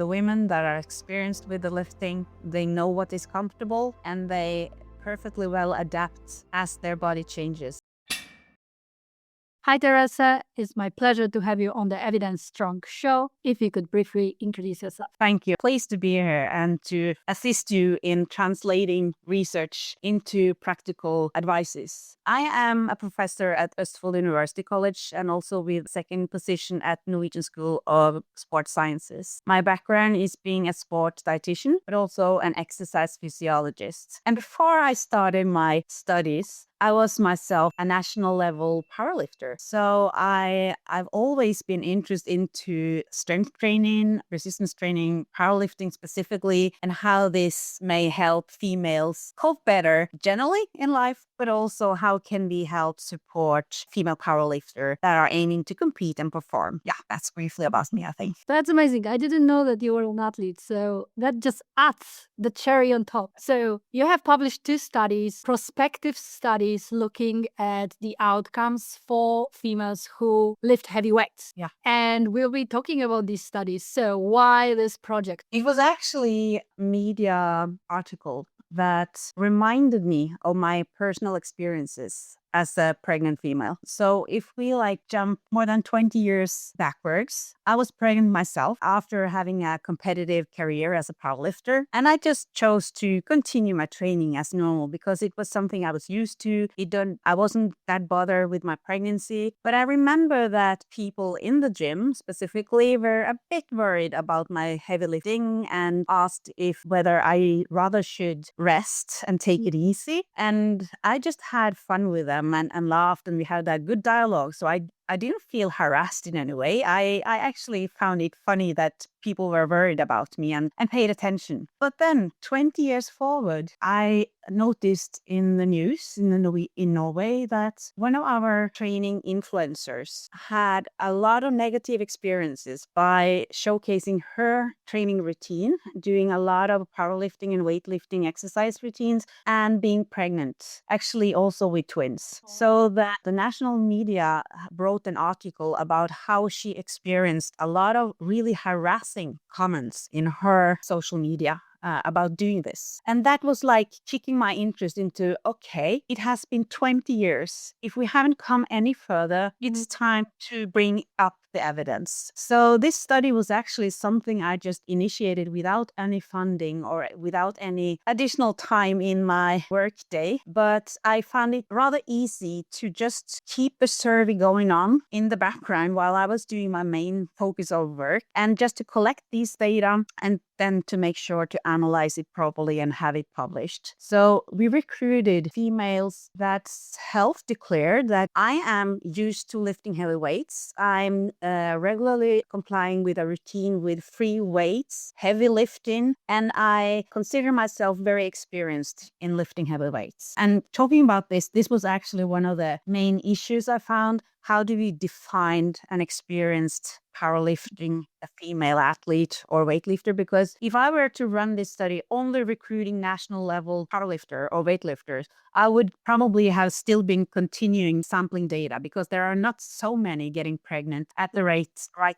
The women that are experienced with the lifting, they know what is comfortable and they perfectly well adapt as their body changes. Hi, Therese. It's my pleasure to have you on the Evidence Strong show. If you could briefly introduce yourself. Thank you. Pleased to be here and to assist you in translating research into practical advices. I am a professor at Østfold University College and also with second position at Norwegian School of Sports Sciences. My background is being a sport dietitian, but also an exercise physiologist. And before I started my studies, I was myself a national level powerlifter. So I've always been interested into strength training, resistance training, powerlifting specifically, and how this may help females cope better generally in life, but also how can we help support female powerlifters that are aiming to compete and perform. Yeah, that's briefly about me, I think. That's amazing. I didn't know that you were an athlete, so that just adds the cherry on top. So you have published 2 studies, prospective studies looking at the outcomes for females who lift heavy weights. Yeah. And we'll be talking about these studies. So why this project? It was actually a media article that reminded me of my personal experiences as a pregnant female. So if we jump more than 20 years backwards, I was pregnant myself after having a competitive career as a powerlifter. And I just chose to continue my training as normal because it was something I was used to. I wasn't that bothered with my pregnancy. But I remember that people in the gym specifically were a bit worried about my heavy lifting and asked whether I rather should rest and take it easy. And I just had fun with them and laughed, and we had that good dialogue. So I didn't feel harassed in any way. I actually found it funny that people were worried about me and paid attention. But then 20 years forward, I noticed in the news in Norway that one of our training influencers had a lot of negative experiences by showcasing her training routine, doing a lot of powerlifting and weightlifting exercise routines, and being pregnant, actually also with twins. So that the national media wrote an article about how she experienced a lot of really harassing comments in her social media about doing this. And that was kicking my interest into, okay, it has been 20 years. If we haven't come any further, it's time to bring up the evidence. So this study was actually something I just initiated without any funding or without any additional time in my work day. But I found it rather easy to just keep the survey going on in the background while I was doing my main focus of work, and just to collect these data and then to make sure to analyze it properly and have it published. So we recruited females that self-declared that I am used to lifting heavy weights. I'm regularly complying with a routine with free weights, heavy lifting, and I consider myself very experienced in lifting heavy weights. And talking about this was actually one of the main issues I found. How do we define an experienced powerlifting a female athlete or weightlifter? Because if I were to run this study only recruiting national level powerlifter or weightlifters, I would probably have still been continuing sampling data because there are not so many getting pregnant at the right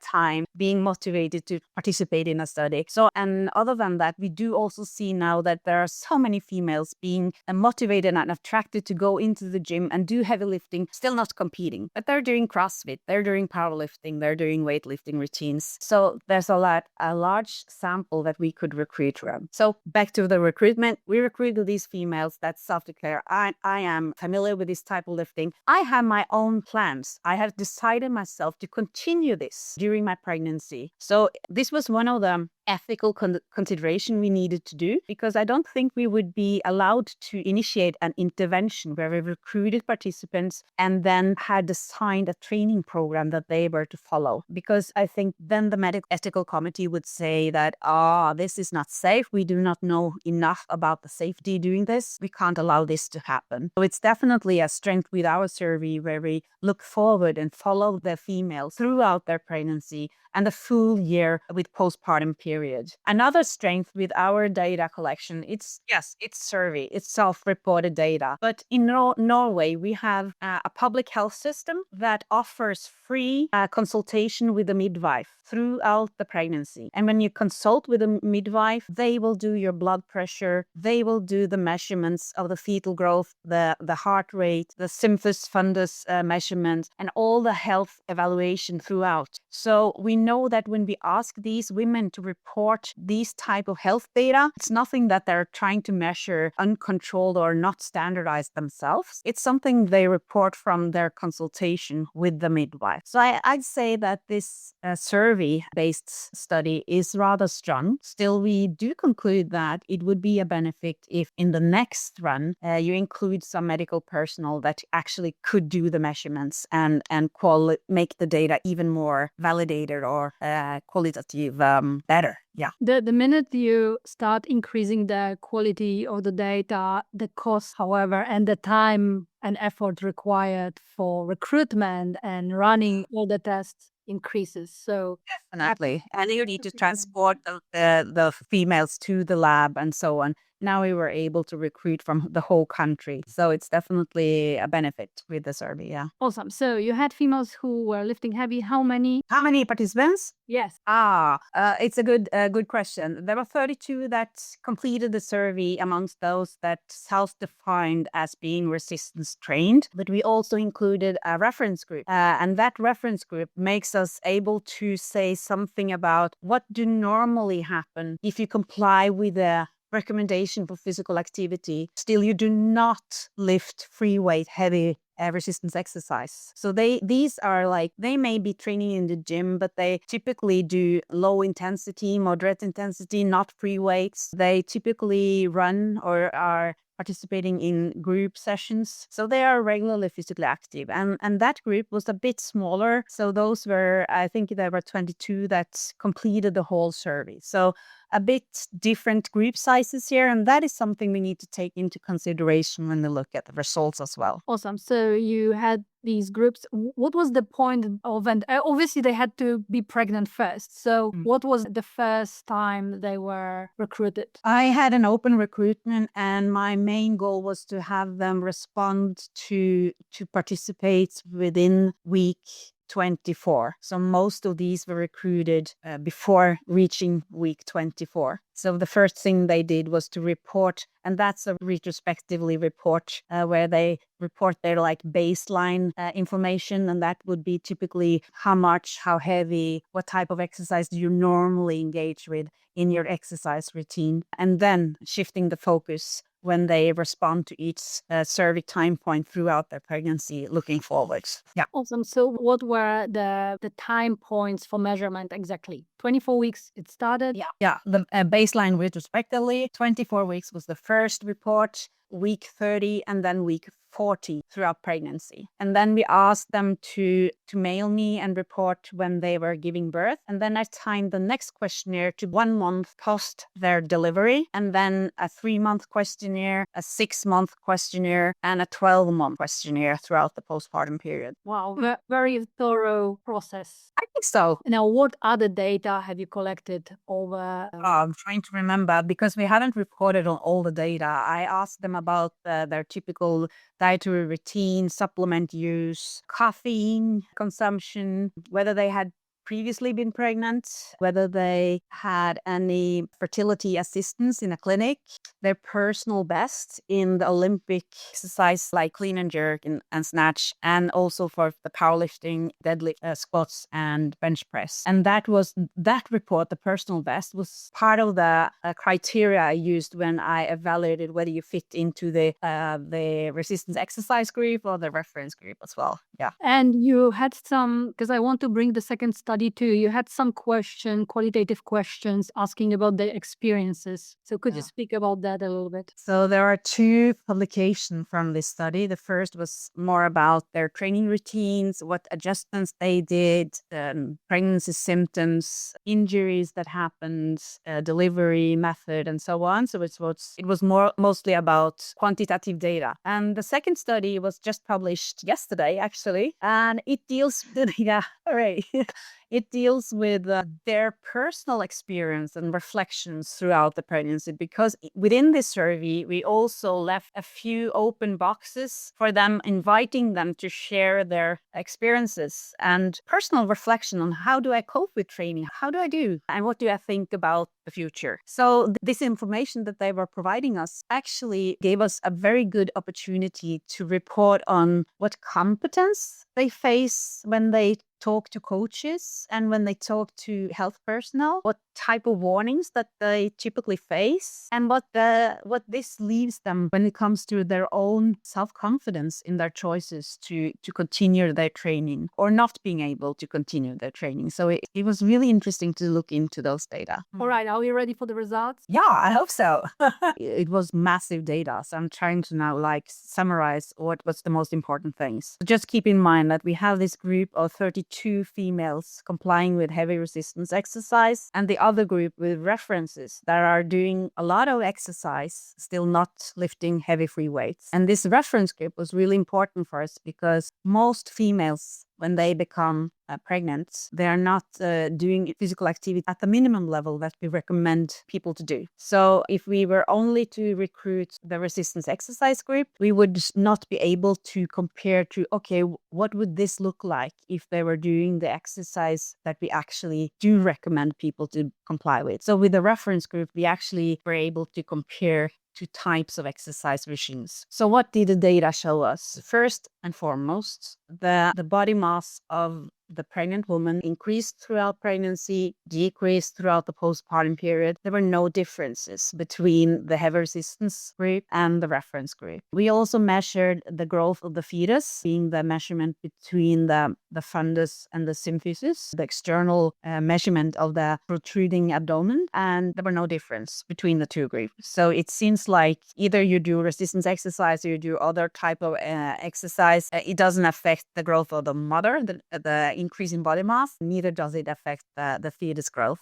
time, being motivated to participate in a study. So, and other than that, we do also see now that there are so many females being motivated and attracted to go into the gym and do heavy lifting, still not competing. But they're doing CrossFit, they're doing powerlifting, they're doing weightlifting routines. So there's a large sample that we could recruit from. So back to the recruitment, we recruited these females that self-declare, I am familiar with this type of lifting. I have my own plans. I have decided myself to continue this during my pregnancy. So this was one of the ethical consideration we needed to do, because I don't think we would be allowed to initiate an intervention where we recruited participants and then had assigned a training program that they were to follow. Because I think then the medical ethical committee would say that, this is not safe. We do not know enough about the safety doing this. We can't allow this to happen. So it's definitely a strength with our survey where we look forward and follow the females throughout their pregnancy and the full year with postpartum period period. Another strength with our data collection, it's survey, it's self-reported data. But in Norway, we have a public health system that offers free consultation with a midwife throughout the pregnancy. And when you consult with a midwife, they will do your blood pressure, they will do the measurements of the fetal growth, the heart rate, the symphysis fundus measurement, and all the health evaluation throughout. So we know that when we ask these women to report these type of health data, it's nothing that they're trying to measure uncontrolled or not standardized themselves. It's something they report from their consultation with the midwife. So I'd say that this survey-based study is rather strong. Still, we do conclude that it would be a benefit if in the next run you include some medical personnel that actually could do the measurements and make the data even more validated or qualitative better. Yeah. The minute you start increasing the quality of the data, the cost, however, and the time and effort required for recruitment and running all the tests increases. So definitely. And you need to transport the females to the lab and so on. Now we were able to recruit from the whole country. So it's definitely a benefit with the survey, yeah. Awesome. So you had females who were lifting heavy. How many? How many participants? Yes. It's a good question. There were 32 that completed the survey amongst those that self-defined as being resistance trained. But we also included a reference group. And that reference group makes us able to say something about what do normally happen if you comply with the recommendation for physical activity. Still, you do not lift free weight, heavy resistance exercise. So these are like, they may be training in the gym, but they typically do low intensity, moderate intensity, not free weights. They typically run or are participating in group sessions. So they are regularly physically active. And that group was a bit smaller. So those were, I think there were 22 that completed the whole survey. So a bit different group sizes here. And that is something we need to take into consideration when we look at the results as well. Awesome. So you had these groups. What was the point of, and obviously they had to be pregnant first. So what was the first time they were recruited? I had an open recruitment and my main goal was to have them respond to participate within week 24. So most of these were recruited before reaching week 24. So the first thing they did was to report, and that's a retrospectively report where they report their like baseline information, and that would be typically how much, how heavy, what type of exercise do you normally engage with in your exercise routine, and then shifting the focus when they respond to each survey time point throughout their pregnancy looking forward. Yeah. Awesome. So what were the time points for measurement exactly? 24 weeks it started? Yeah. The baseline retrospectively, 24 weeks was the first report, week 30, and then week 40 throughout pregnancy. And then we asked them to mail me and report when they were giving birth. And then I timed the next questionnaire to 1 month post their delivery, and then a 3-month questionnaire, a 6-month questionnaire, and a 12-month questionnaire throughout the postpartum period. Wow, very thorough process. I think so. Now, what other data have you collected over? I'm trying to remember because we haven't reported on all the data. I asked them about their typical dietary routine, supplement use, caffeine consumption, whether they had previously been pregnant, whether they had any fertility assistance in a clinic, their personal best in the Olympic exercise like clean and jerk and snatch, and also for the powerlifting, deadlift, squats and bench press. And that report, the personal best, was part of the criteria I used when I evaluated whether you fit into the resistance exercise group or the reference group as well. Yeah. And you had some, because I want to bring the second study too, you had some qualitative questions asking about their experiences. So could you speak about that a little bit? So there are 2 publications from this study. The first was more about their training routines, what adjustments they did, pregnancy symptoms, injuries that happened, delivery method, and so on. So it was mostly about quantitative data. And the second study was just published yesterday, actually, and it deals with It deals with their personal experience and reflections throughout the pregnancy, because within this survey, we also left a few open boxes for them, inviting them to share their experiences and personal reflection on how do I cope with training? How do I do? And what do I think about the future? So this information that they were providing us actually gave us a very good opportunity to report on what competence they face when they talk to coaches and when they talk to health personnel, what type of warnings that they typically face, and what this leaves them when it comes to their own self-confidence in their choices to continue their training or not being able to continue their training. So it was really interesting to look into those data. All right, are we ready for the results? Yeah, I hope so. It was massive data, so I'm trying to now summarize what's the most important things. Just keep in mind that we have this group of 32 females complying with heavy resistance exercise, and the other group with references that are doing a lot of exercise, still not lifting heavy free weights. And this reference group was really important for us because most females, when they become pregnant, they are not doing physical activity at the minimum level that we recommend people to do. So if we were only to recruit the resistance exercise group, we would not be able to compare to, okay, what would this look like if they were doing the exercise that we actually do recommend people to comply with. So with the reference group, we actually were able to compare two types of exercise regimes. So what did the data show us? First and foremost, the body mass of the pregnant woman increased throughout pregnancy, decreased throughout the postpartum period. There were no differences between the heavy resistance group and the reference group. We also measured the growth of the fetus, being the measurement between the fundus and the symphysis, the external measurement of the protruding abdomen, and there were no difference between the two groups. So it seems like either you do resistance exercise or you do other type of exercise, it doesn't affect the growth of the mother, the increase in body mass, neither does it affect the fetus growth.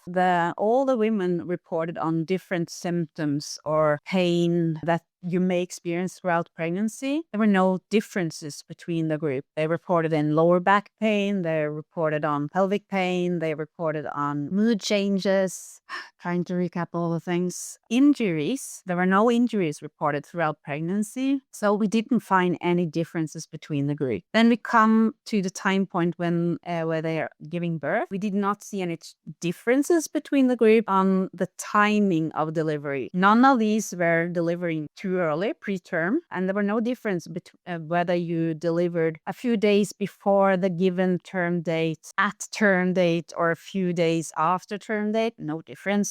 All the women reported on different symptoms or pain that you may experience throughout pregnancy. There were no differences between the group. They reported in lower back pain, they reported on pelvic pain, they reported on mood changes. Trying to recap all the things. Injuries, there were no injuries reported throughout pregnancy, so we didn't find any differences between the group. Then we come to the time point when where they are giving birth. We did not see any differences between the group on the timing of delivery. None of these were delivering too early, preterm, and there were no difference between whether you delivered a few days before the given term date, at term date, or a few days after term date. No differences.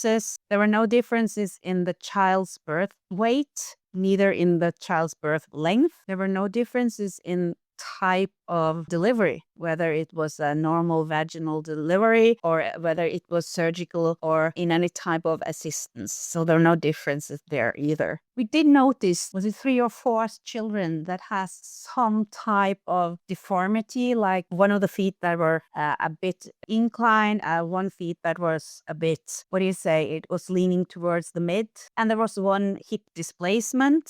There were no differences in the child's birth weight, neither in the child's birth length. There were no differences in type of delivery, whether it was a normal vaginal delivery or whether it was surgical or in any type of assistance. So there are no differences there either. We did notice, was it 3 or 4 children that has some type of deformity, like one of the feet that were a bit inclined, one feet that was a bit, it was leaning towards the mid, and there was one hip displacement,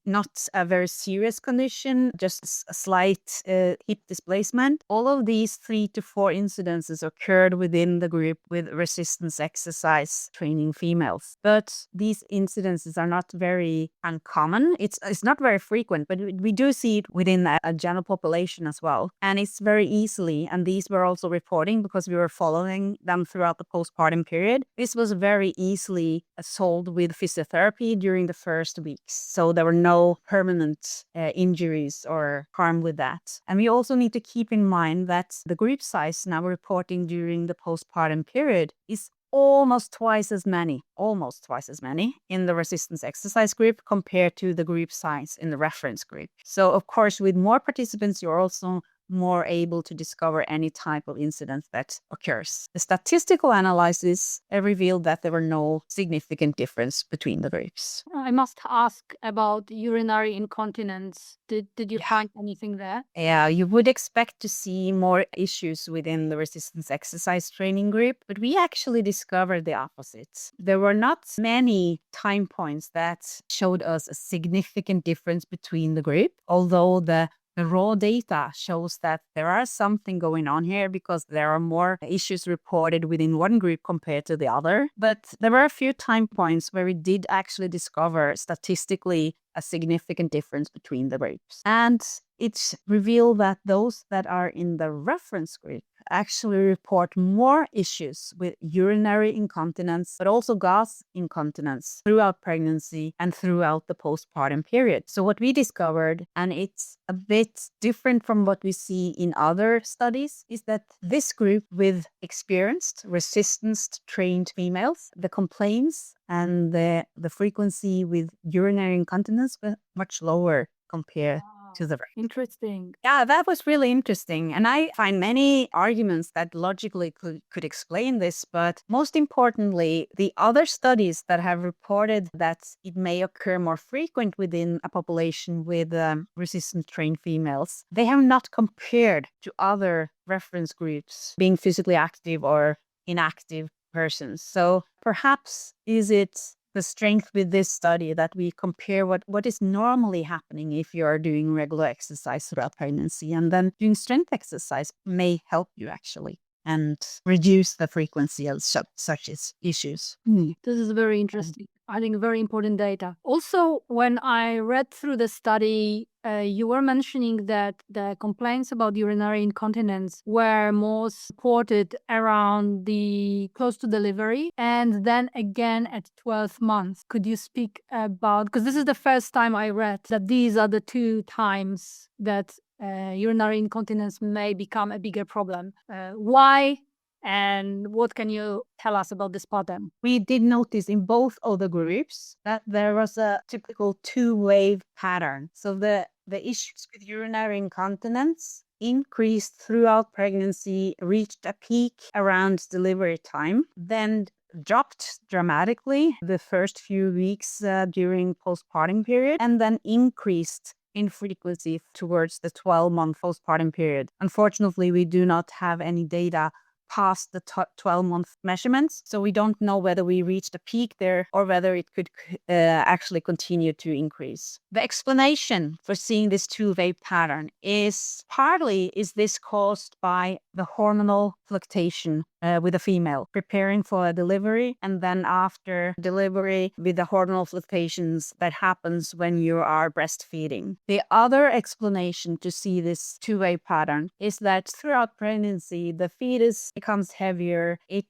not a very serious condition, just a slight hip displacement. All of these 3 to 4 incidences occurred within the group with resistance exercise training females. But these incidences are not very uncommon. It's not very frequent, but we do see it within a general population as well. And it's very easily, and these were also reporting because we were following them throughout the postpartum period. This was very easily solved with physiotherapy during the first weeks. So there were no permanent injuries or harm with that. And we also need to keep in mind that the group size now reporting during the postpartum period is almost twice as many in the resistance exercise group compared to the group size in the reference group. So of course, with more participants, you're also more able to discover any type of incident that occurs. The statistical analysis revealed that there were no significant difference between the groups. I must ask about urinary incontinence. Did you find anything there? Yeah, you would expect to see more issues within the resistance exercise training group, but we actually discovered the opposite. There were not many time points that showed us a significant difference between the group, although the the raw data shows that there are something going on here because there are more issues reported within one group compared to the other. But there were a few time points where we did actually discover statistically a significant difference between the groups. And it revealed that those that are in the reference group actually report more issues with urinary incontinence, but also gas incontinence throughout pregnancy and throughout the postpartum period. So what we discovered, and it's a bit different from what we see in other studies, is that this group with experienced, resistance-trained females, the complaints and the frequency with urinary incontinence were much lower compared to the rest. Interesting. Yeah, that was really interesting. And I find many arguments that logically could explain this. But most importantly, the other studies that have reported that it may occur more frequent within a population with resistant trained females, they have not compared to other reference groups being physically active or inactive persons. So perhaps is it the strength with this study that we compare what is normally happening if you are doing regular exercise throughout pregnancy, and then doing strength exercise may help you actually and reduce the frequency of such issues. This is very interesting. I think very important data. Also, when I read through the study, you were mentioning that the complaints about urinary incontinence were most reported around the close to delivery and then again at 12 months. Could you speak about, because this is the first time I read that these are the two times that urinary incontinence may become a bigger problem. Why? And what can you tell us about this pattern? We did notice in both of the groups that there was a typical two-wave pattern. So the issues with urinary incontinence increased throughout pregnancy, reached a peak around delivery time, then dropped dramatically the first few weeks during postpartum period, and then increased in frequency towards the 12-month postpartum period. Unfortunately, we do not have any data past the 12-month measurements. So we don't know whether we reached a peak there or whether it could actually continue to increase. The explanation for seeing this two-wave pattern is partly this caused by the hormonal fluctuation with a female preparing for a delivery, and then after delivery with the hormonal fluctuations that happens when you are breastfeeding. The other explanation to see this two-wave pattern is that throughout pregnancy, the fetus becomes heavier. It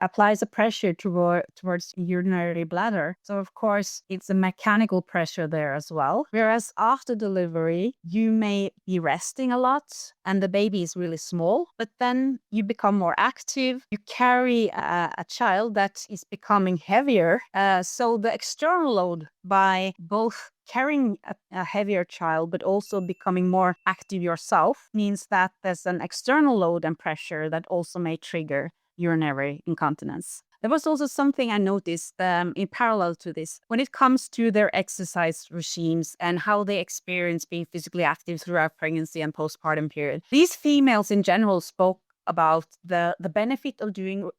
applies a pressure towards urinary bladder. So of course, it's a mechanical pressure there as well. Whereas after delivery, you may be resting a lot and the baby is really small, but then you become more active. You carry a child that is becoming heavier. So the external load by both carrying a heavier child but also becoming more active yourself means that there's an external load and pressure that also may trigger urinary incontinence. There was also something I noticed in parallel to this when it comes to their exercise regimes and how they experience being physically active throughout pregnancy and postpartum period. These females in general spoke about the benefit of doing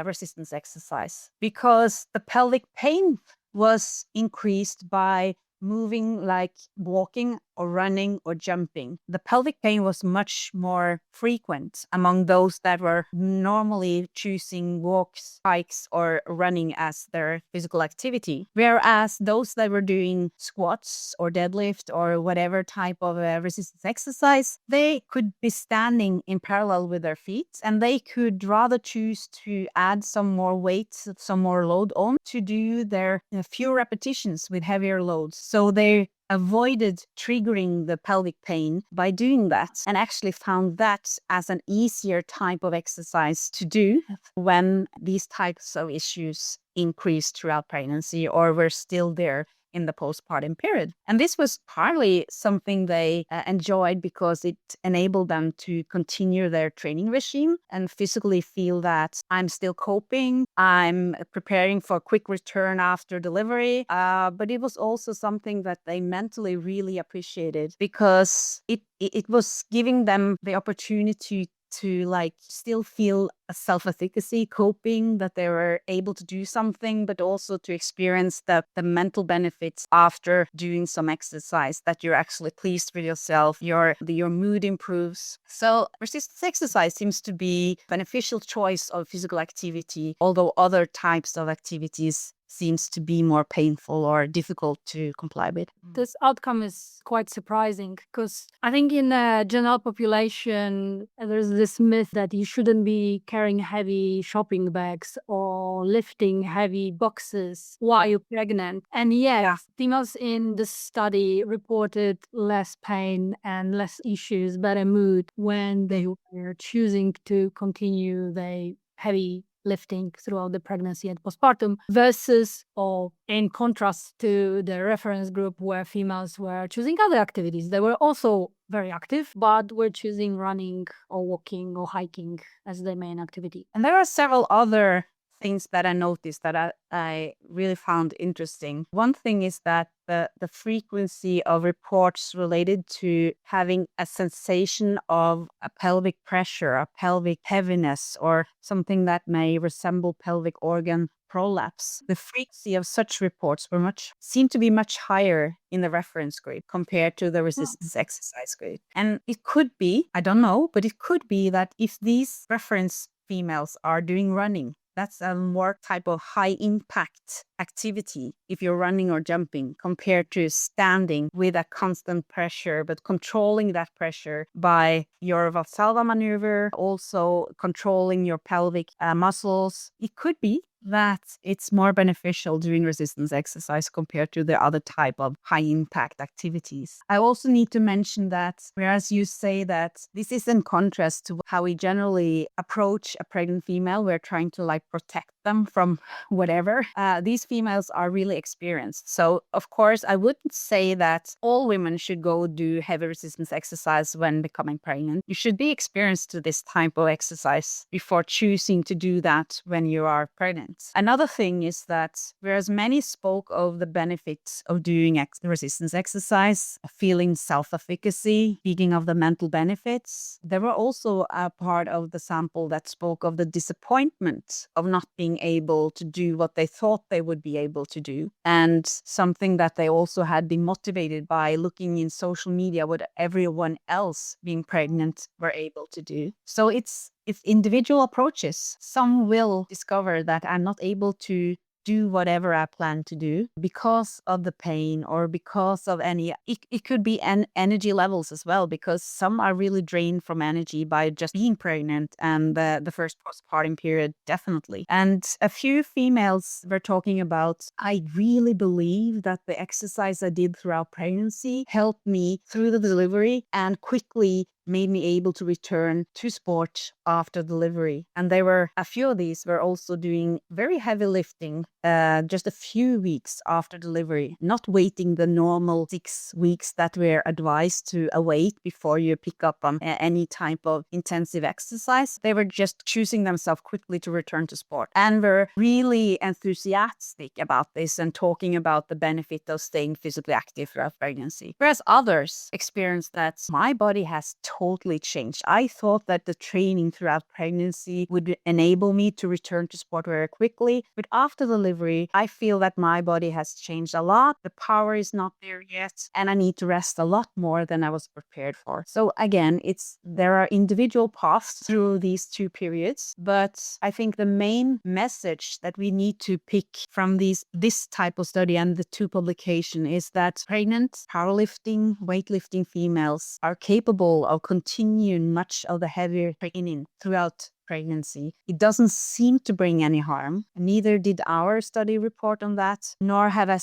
resistance exercise because the pelvic pain was increased by moving, like walking or running or jumping. The pelvic pain was much more frequent among those that were normally choosing walks, hikes, or running as their physical activity. Whereas those that were doing squats or deadlift or whatever type of resistance exercise, they could be standing in parallel with their feet, and they could rather choose to add some more weight, some more load on to do their few repetitions with heavier loads. So they avoided triggering the pelvic pain by doing that, and actually found that as an easier type of exercise to do when these types of issues increased throughout pregnancy or were still there in the postpartum period. And this was partly something they enjoyed because it enabled them to continue their training regime and physically feel that I'm still coping, I'm preparing for a quick return after delivery. But it was also something that they mentally really appreciated because it was giving them the opportunity to like still feel a self-efficacy, coping, that they were able to do something, but also to experience the mental benefits after doing some exercise, that you're actually pleased with yourself, your mood improves. So resistance exercise seems to be a beneficial choice of physical activity, although other types of activities seems to be more painful or difficult to comply with. This outcome is quite surprising because I think in the general population, there's this myth that you shouldn't be carrying heavy shopping bags or lifting heavy boxes while you're pregnant. And yet, females in the study reported less pain and less issues, better mood when they were choosing to continue the heavy lifting throughout the pregnancy and postpartum versus, or in contrast to the reference group where females were choosing other activities. They were also very active, but were choosing running or walking or hiking as their main activity. And there are several other things that I noticed that I really found interesting. One thing is that the frequency of reports related to having a sensation of a pelvic pressure, a pelvic heaviness, or something that may resemble pelvic organ prolapse. The frequency of such reports seemed to be much higher in the reference group compared to the resistance exercise group. And it could be, I don't know, but it could be that if these reference females are doing running, that's a more type of high impact activity if you're running or jumping compared to standing with a constant pressure, but controlling that pressure by your Valsalva maneuver, also controlling your pelvic muscles. It could be that it's more beneficial doing resistance exercise compared to the other type of high impact activities. I also need to mention that whereas you say that this is in contrast to how we generally approach a pregnant female, we're trying to like protect them from whatever. These females are really experienced. So of course, I wouldn't say that all women should go do heavy resistance exercise when becoming pregnant. You should be experienced to this type of exercise before choosing to do that when you are pregnant. Another thing is that whereas many spoke of the benefits of doing resistance exercise, feeling self-efficacy, speaking of the mental benefits, there were also a part of the sample that spoke of the disappointment of not being able to do what they thought they would be able to do, and something that they also had been motivated by looking in social media what everyone else being pregnant were able to do. So it's individual approaches. Some will discover that I'm not able to do whatever I plan to do because of the pain or because of it could be energy levels as well, because some are really drained from energy by just being pregnant and the first postpartum period, definitely. And a few females were talking about, I really believe that the exercise I did throughout pregnancy helped me through the delivery and quickly made me able to return to sport after delivery. And a few of these were also doing very heavy lifting just a few weeks after delivery, not waiting the normal 6 weeks that we're advised to await before you pick up on any type of intensive exercise. They were just choosing themselves quickly to return to sport and were really enthusiastic about this and talking about the benefit of staying physically active throughout pregnancy. Whereas others experienced that my body has totally changed. I thought that the training throughout pregnancy would enable me to return to sport very quickly, but after delivery, I feel that my body has changed a lot. The power is not there yet, and I need to rest a lot more than I was prepared for. So again, there are individual paths through these two periods, but I think the main message that we need to pick from this type of study and the two publication is that pregnant, powerlifting, weightlifting females are capable of continuing much of the heavier training throughout pregnancy. It doesn't seem to bring any harm. Neither did our study report on that, nor have I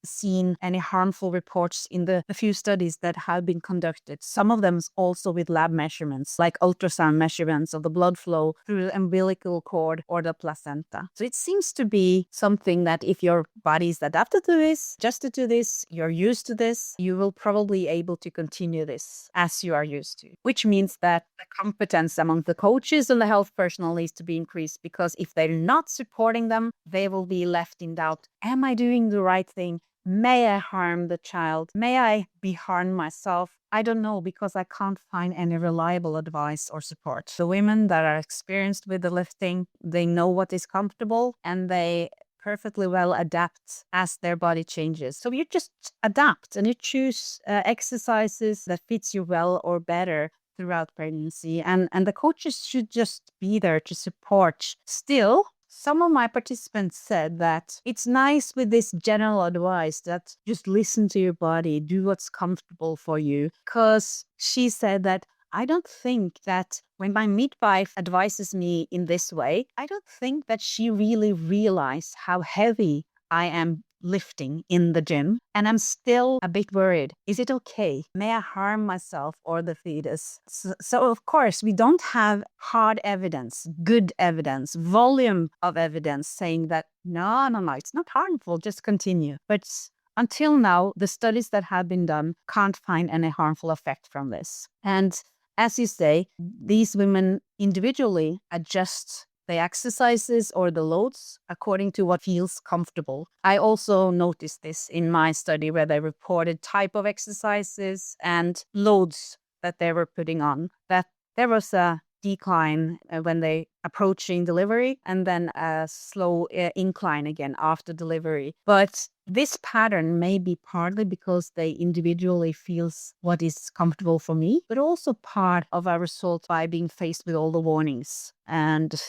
seen any harmful reports in the few studies that have been conducted. Some of them also with lab measurements, like ultrasound measurements of the blood flow through the umbilical cord or the placenta. So it seems to be something that if your body is adapted to this, adjusted to this, you're used to this, you will probably able to continue this as you are used to, which means that the competence among the coaches and the health personnel needs to be increased, because if they're not supporting them, they will be left in doubt. Am I doing the right thing? may I harm the child? May I be harmed myself? I don't know, because I can't find any reliable advice or support. The women that are experienced with the lifting, they know what is comfortable, and they perfectly well adapt as their body changes. So you just adapt and you choose exercises that fits you well or better throughout pregnancy, and the coaches should just be there to support. Still, some of my participants said that it's nice with this general advice that just listen to your body, do what's comfortable for you. Because she said that, I don't think that when my midwife advises me in this way, I don't think that she really realized how heavy I am lifting in the gym. And I'm still a bit worried. Is it okay? May I harm myself or the fetus? So of course, we don't have hard evidence, good evidence, volume of evidence saying that, no, it's not harmful, just continue. But until now, the studies that have been done can't find any harmful effect from this. And as you say, these women individually adjust the exercises or the loads according to what feels comfortable. I also noticed this in my study where they reported type of exercises and loads that they were putting on, that there was a decline when they approaching delivery, and then a slow incline again after delivery. But this pattern may be partly because they individually feels what is comfortable for me, but also part of a result by being faced with all the warnings and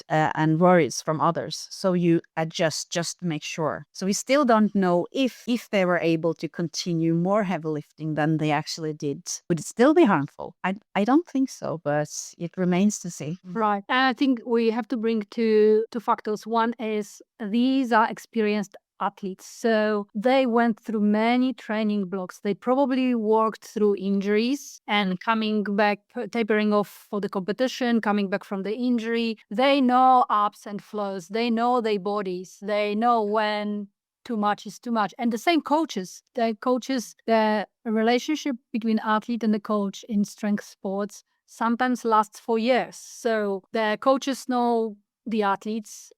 worries from others. So you adjust just to make sure. So we still don't know if they were able to continue more heavy lifting than they actually did. Would it still be harmful? I don't think so, but it remains to see. Right. And I think we have to bring two factors. One is these are experienced athletes. So they went through many training blocks. They probably worked through injuries and coming back, tapering off for the competition, coming back from the injury. They know ups and flows. They know their bodies. They know when too much is too much. And the same coaches, the relationship between athlete and the coach in strength sports sometimes lasts for years. So the coaches know the athletes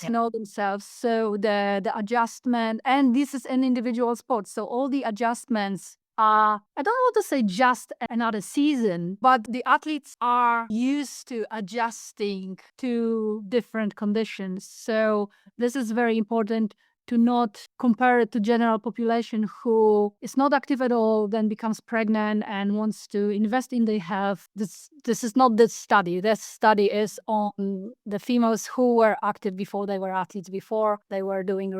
know themselves. So the adjustment, and this is an individual sport. So all the adjustments are, I don't want to say just another season, but the athletes are used to adjusting to different conditions. So this is very important to not compare it to general population who is not active at all, then becomes pregnant and wants to invest in their health. This is not this study. This study is on the females who were active before they were athletes, before they were doing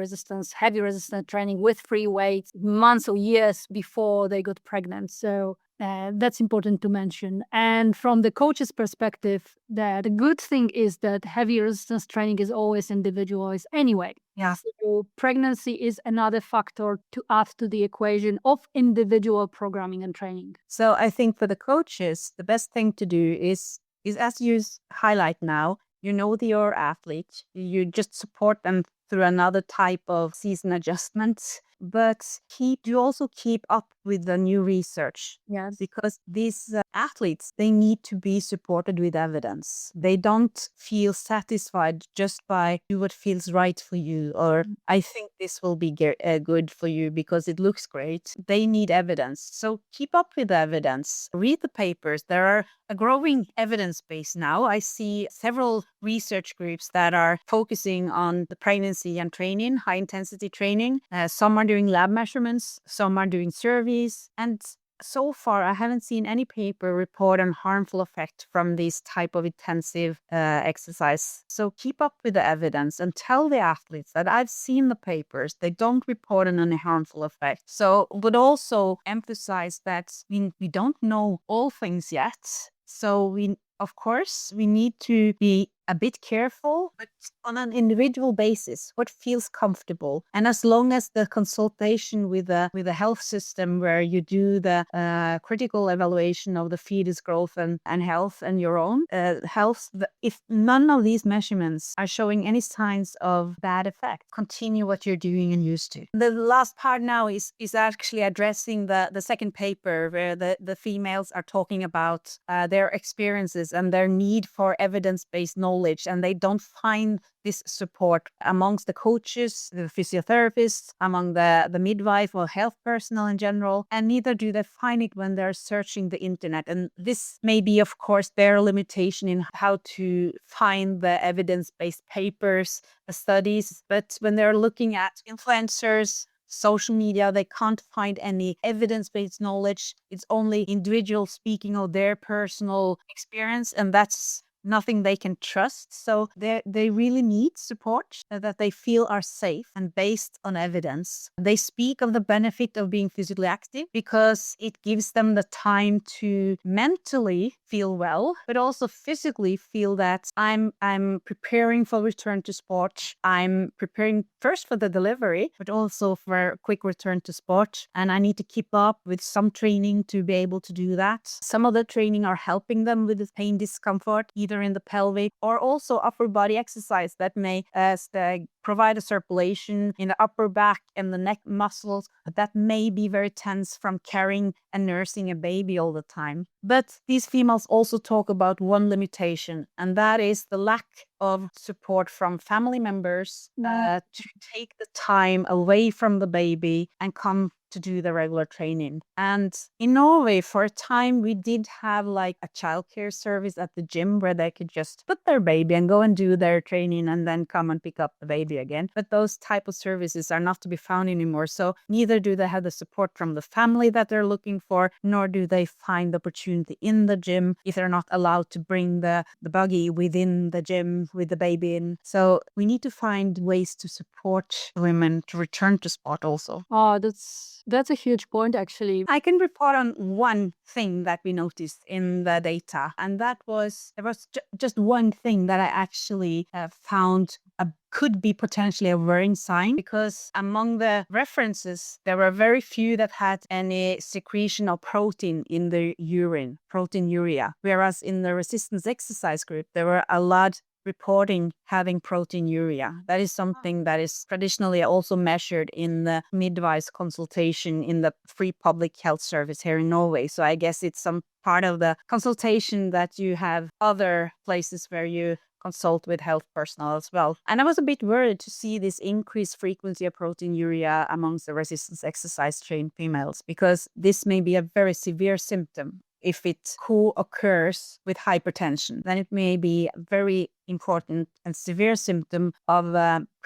heavy resistance training with free weights, months or years before they got pregnant. So that's important to mention. And from the coach's perspective, the good thing is that heavy resistance training is always individualized anyway. Yeah. So pregnancy is another factor to add to the equation of individual programming and training. So I think for the coaches, the best thing to do is as you highlight now, you know your athlete, you just support them through another type of season adjustments, but you also keep up with the new research. Yes. Because these athletes, they need to be supported with evidence. They don't feel satisfied just by do what feels right for you, or I think this will be good for you because it looks great. They need evidence. So keep up with the evidence. Read the papers. There are a growing evidence base now. I see several research groups that are focusing on the pregnancy and training, high intensity training. Some are doing lab measurements, some are doing surveys, and so far I haven't seen any paper report on harmful effect from this type of intensive exercise. So keep up with the evidence and tell the athletes that I've seen the papers. They don't report on any harmful effect. So would also emphasize that we don't know all things yet. So of course, we need to be a bit careful, but on an individual basis, what feels comfortable. And as long as the consultation with the health system, where you do the critical evaluation of the fetus growth and health and your own health, if none of these measurements are showing any signs of bad effect, continue what you're doing and used to. The last part now is actually addressing the second paper, where the females are talking about their experiences and their need for evidence-based knowledge knowledge and they don't find this support amongst the coaches, the physiotherapists, among the midwife or health personnel in general, and neither do they find it when they're searching the internet. And this may be, of course, their limitation in how to find the evidence-based papers, the studies, but when they're looking at influencers, social media, they can't find any evidence-based knowledge. It's only individuals speaking of their personal experience, and that's nothing they can trust. So they really need support that they feel are safe and based on evidence. They speak of the benefit of being physically active because it gives them the time to mentally feel well, but also physically feel that I'm preparing for return to sport. I'm preparing first for the delivery, but also for a quick return to sport. And I need to keep up with some training to be able to do that. Some of the training are helping them with the pain discomfort, either in the pelvic or also upper body exercise that may provide a circulation in the upper back and the neck muscles that may be very tense from carrying and nursing a baby all the time. But these females also talk about one limitation, and that is the lack of support from family members to take the time away from the baby and come to do the regular training. And in Norway, for a time, we did have like a childcare service at the gym where they could just put their baby and go and do their training and then come and pick up the baby again. But those type of services are not to be found anymore. So neither do they have the support from the family that they're looking for, nor do they find the opportunity in the gym if they're not allowed to bring the buggy within the gym with the baby in. So we need to find ways to support women to return to sport also. Oh, that's a huge point, actually. I can report on one thing that we noticed in the data, and that was there was just one thing that I actually found could be potentially a worrying sign, because among the references, there were very few that had any secretion of protein in the urine, proteinuria, whereas in the resistance exercise group, there were a lot reporting having proteinuria. That is something that is traditionally also measured in the midwives consultation in the free public health service here in Norway. So I guess it's some part of the consultation that you have other places where you consult with health personnel as well. And I was a bit worried to see this increased frequency of proteinuria amongst the resistance exercise trained females, because this may be a very severe symptom. If it co-occurs with hypertension, then it may be a very important and severe symptom of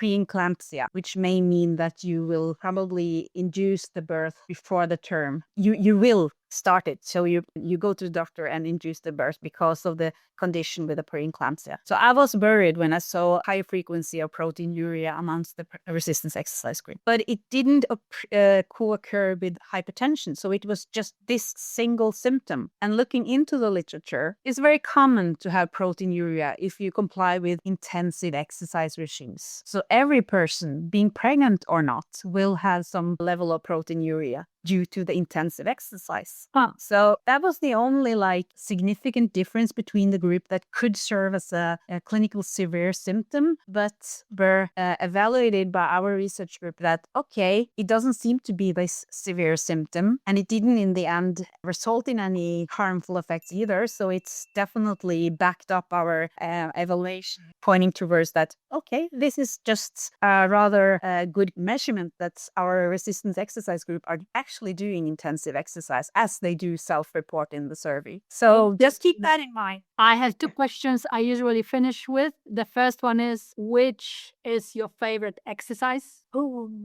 preeclampsia, which may mean that you will probably induce the birth before the term. You will start it. So you go to the doctor and induce the birth because of the condition with the preeclampsia. So I was worried when I saw high frequency of proteinuria amongst the resistance exercise group. But it didn't co-occur with hypertension. So it was just this single symptom. And looking into the literature, it's very common to have proteinuria if you comply with intensive exercise regimes. So every person, being pregnant or not, will have some level of proteinuria due to the intensive exercise. So that was the only significant difference between the group that could serve as a clinical severe symptom, but were evaluated by our research group that, okay, it doesn't seem to be this severe symptom, and it didn't in the end result in any harmful effects either. So it's definitely backed up our evaluation, pointing towards that, okay, this is just a rather good measurement that our resistance exercise group are actually doing intensive exercise as they do self-report in the survey. So just keep that in mind. I have two questions I usually finish with. The first one is, which is your favorite exercise?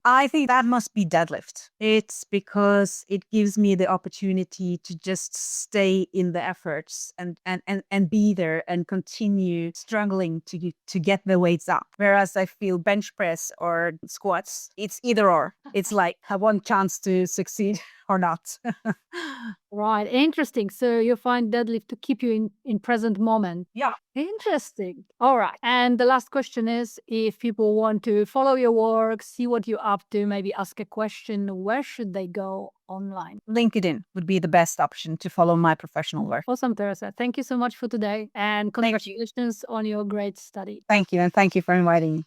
I think that must be deadlift. It's because it gives me the opportunity to just stay in the efforts and be there and continue struggling to get the weights up. Whereas I feel bench press or squats, it's either or. It's like I have one chance to succeed or not. Right, interesting. So you find deadlift to keep you in present moment. Yeah. Interesting. All right. And the last question is, if people want to follow your work, see what you're up to, maybe ask a question, where should they go online? LinkedIn would be the best option to follow my professional work. Awesome, Therese. Thank you so much for today, and congratulations on your great study. Thank you, and thank you for inviting me.